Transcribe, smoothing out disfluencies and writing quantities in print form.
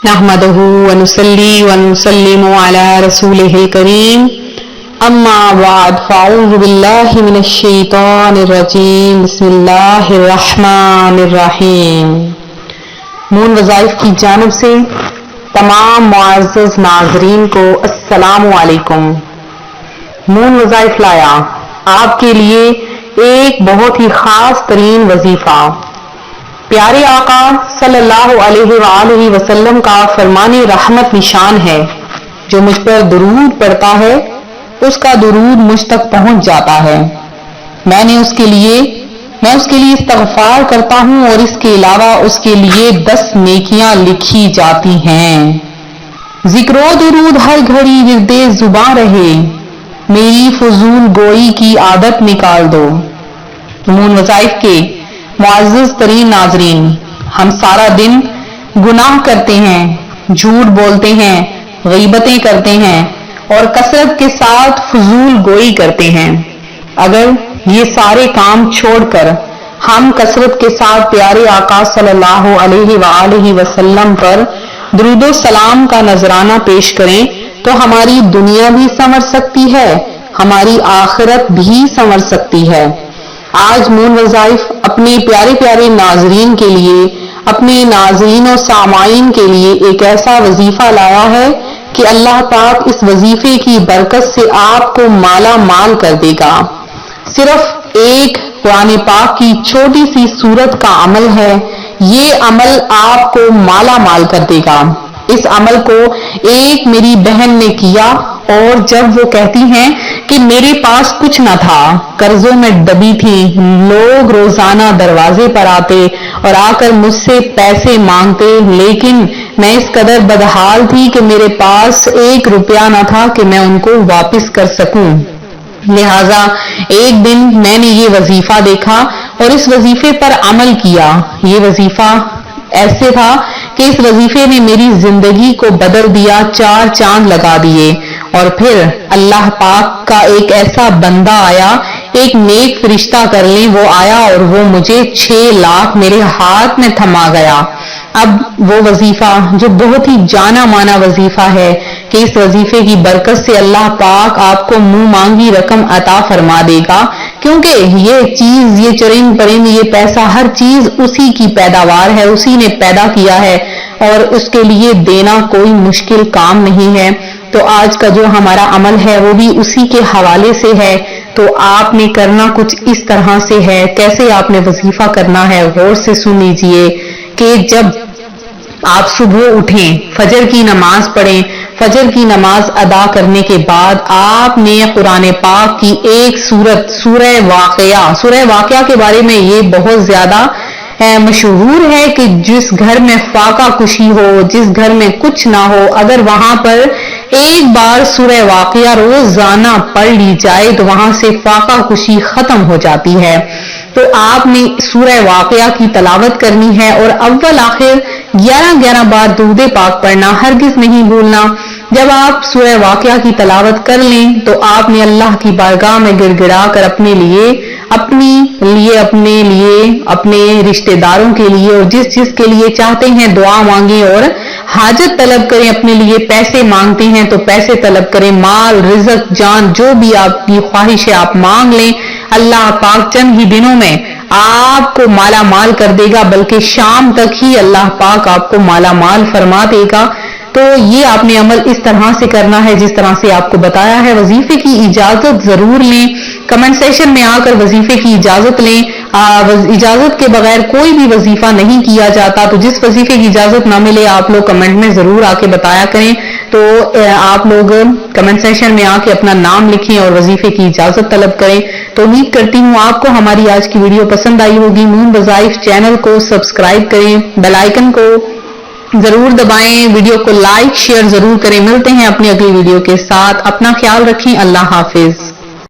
نحمدہ ونصلی ونسلم علی رسولہ الکریم اما بعد فاعوذ باللہ من الشیطان الرجیم بسم اللہ الرحمن الرحیم۔ مون وظائف کی جانب سے تمام معزز ناظرین کو السلام علیکم۔ مون وظائف لایا آپ کے لیے ایک بہت ہی خاص ترین وظیفہ، پیارے آقا صلی اللہ علیہ وآلہ وسلم کا فرمان رحمت نشان ہے، جو مجھ پر درود پڑھتا ہے اس کا درود مجھ تک پہنچ جاتا ہے۔ میں اس کے لیے استغفار کرتا ہوں اور اس کے علاوہ اس کے لیے 10 نیکیاں لکھی جاتی ہیں۔ ذکر و درود ہر گھڑی ورد زباں رہے، میری فضول گوئی کی عادت نکال دو۔ مون وظائف کے معزز ترین ناظرین، ہم سارا دن گناہ کرتے ہیں، جھوٹ بولتے ہیں، غیبتیں کرتے ہیں اور کثرت کے ساتھ فضول گوئی کرتے ہیں۔ اگر یہ سارے کام چھوڑ کر ہم کثرت کے ساتھ پیارے آقا صلی اللہ علیہ وآلہ وسلم پر درود و سلام کا نذرانہ پیش کریں تو ہماری دنیا بھی سنور سکتی ہے، ہماری آخرت بھی سنور سکتی ہے۔ آج مون وظائف اپنے پیارے پیارے ناظرین کے لیے، اپنے ناظرین و سامعین کے لیے ایک ایسا وظیفہ لایا ہے کہ اللہ پاک اس وظیفے کی برکت سے آپ کو مالا مال کر دے گا۔ صرف ایک قرآن پاک کی چھوٹی سی سورت کا عمل ہے، یہ عمل آپ کو مالا مال کر دے گا۔ اس عمل کو ایک میری بہن نے کیا اور جب وہ کہتی ہیں کہ میرے پاس کچھ نہ تھا، قرضوں میں دبی تھی، لوگ روزانہ دروازے پر آتے اور آ کر مجھ سے پیسے مانگتے، لیکن میں اس قدر بدحال تھی کہ میرے پاس 1 روپیہ نہ تھا کہ میں ان کو واپس کر سکوں۔ لہٰذا ایک دن میں نے یہ وظیفہ دیکھا اور اس وظیفے پر عمل کیا۔ یہ وظیفہ ایسے تھا کہ اس وظیفے نے میری زندگی کو بدل دیا، 4 چاند لگا دیے۔ اور پھر اللہ پاک کا ایک ایسا بندہ آیا، ایک نیک فرشتہ کر لیں وہ آیا اور وہ مجھے 6 لاکھ میرے ہاتھ میں تھما گیا۔ اب وہ وظیفہ جو بہت ہی جانا مانا وظیفہ ہے کہ اس وظیفے کی برکت سے اللہ پاک آپ کو منہ مانگی رقم عطا فرما دے گا، کیونکہ یہ چیز، یہ چرند پرند، یہ پیسہ، ہر چیز اسی کی پیداوار ہے، اسی نے پیدا کیا ہے اور اس کے لیے دینا کوئی مشکل کام نہیں ہے۔ تو آج کا جو ہمارا عمل ہے وہ بھی اسی کے حوالے سے ہے۔ تو آپ نے کرنا کچھ اس طرح سے ہے۔ کیسے آپ نے وظیفہ کرنا ہے غور سے سن لیجئے کہ جب آپ صبح اٹھیں، فجر کی نماز پڑھیں، فجر کی نماز ادا کرنے کے بعد آپ نے قرآن پاک کی ایک سورت، سورہ واقعہ کے بارے میں یہ بہت زیادہ مشہور ہے کہ جس گھر میں فاقہ کشی ہو، جس گھر میں کچھ نہ ہو، اگر وہاں پر ایک بار سورہ واقعہ روزانہ پڑھ لی جائے تو وہاں سے فاقہ کشی ختم ہو جاتی ہے۔ تو آپ نے سورہ واقعہ کی تلاوت کرنی ہے اور اول آخر 11 بار درود پاک پڑھنا ہرگز نہیں بھولنا۔ جب آپ سورہ واقعہ کی تلاوت کر لیں تو آپ نے اللہ کی بارگاہ میں گڑ گڑا کر اپنے لیے، اپنے رشتہ داروں کے لیے اور جس کے لیے چاہتے ہیں دعا مانگیں اور حاجت طلب کریں، اپنے لیے پیسے مانگتے ہیں تو پیسے طلب کریں، مال، رزق، جان، جو بھی آپ کی خواہش ہے آپ مانگ لیں۔ اللہ پاک چند ہی دنوں میں آپ کو مالا مال کر دے گا، بلکہ شام تک ہی اللہ پاک آپ کو مالا مال فرما دے گا۔ تو یہ آپ نے عمل اس طرح سے کرنا ہے جس طرح سے آپ کو بتایا ہے۔ وظیفے کی اجازت ضرور لیں، کمنٹ سیکشن میں آ کر وظیفے کی اجازت لیں۔ اجازت کے بغیر کوئی بھی وظیفہ نہیں کیا جاتا، تو جس وظیفے کی اجازت نہ ملے آپ لوگ کمنٹ میں ضرور آ کے بتایا کریں۔ تو آپ لوگ کمنٹ سیکشن میں آ کے اپنا نام لکھیں اور وظیفے کی اجازت طلب کریں۔ تو امید کرتی ہوں آپ کو ہماری آج کی ویڈیو پسند آئی ہوگی۔ مون وظائف چینل کو سبسکرائب کریں، بیل آئیکن کو ضرور دبائیں، ویڈیو کو لائک شیئر ضرور کریں۔ ملتے ہیں اپنی اگلی ویڈیو کے ساتھ، اپنا خیال رکھیں، اللہ حافظ۔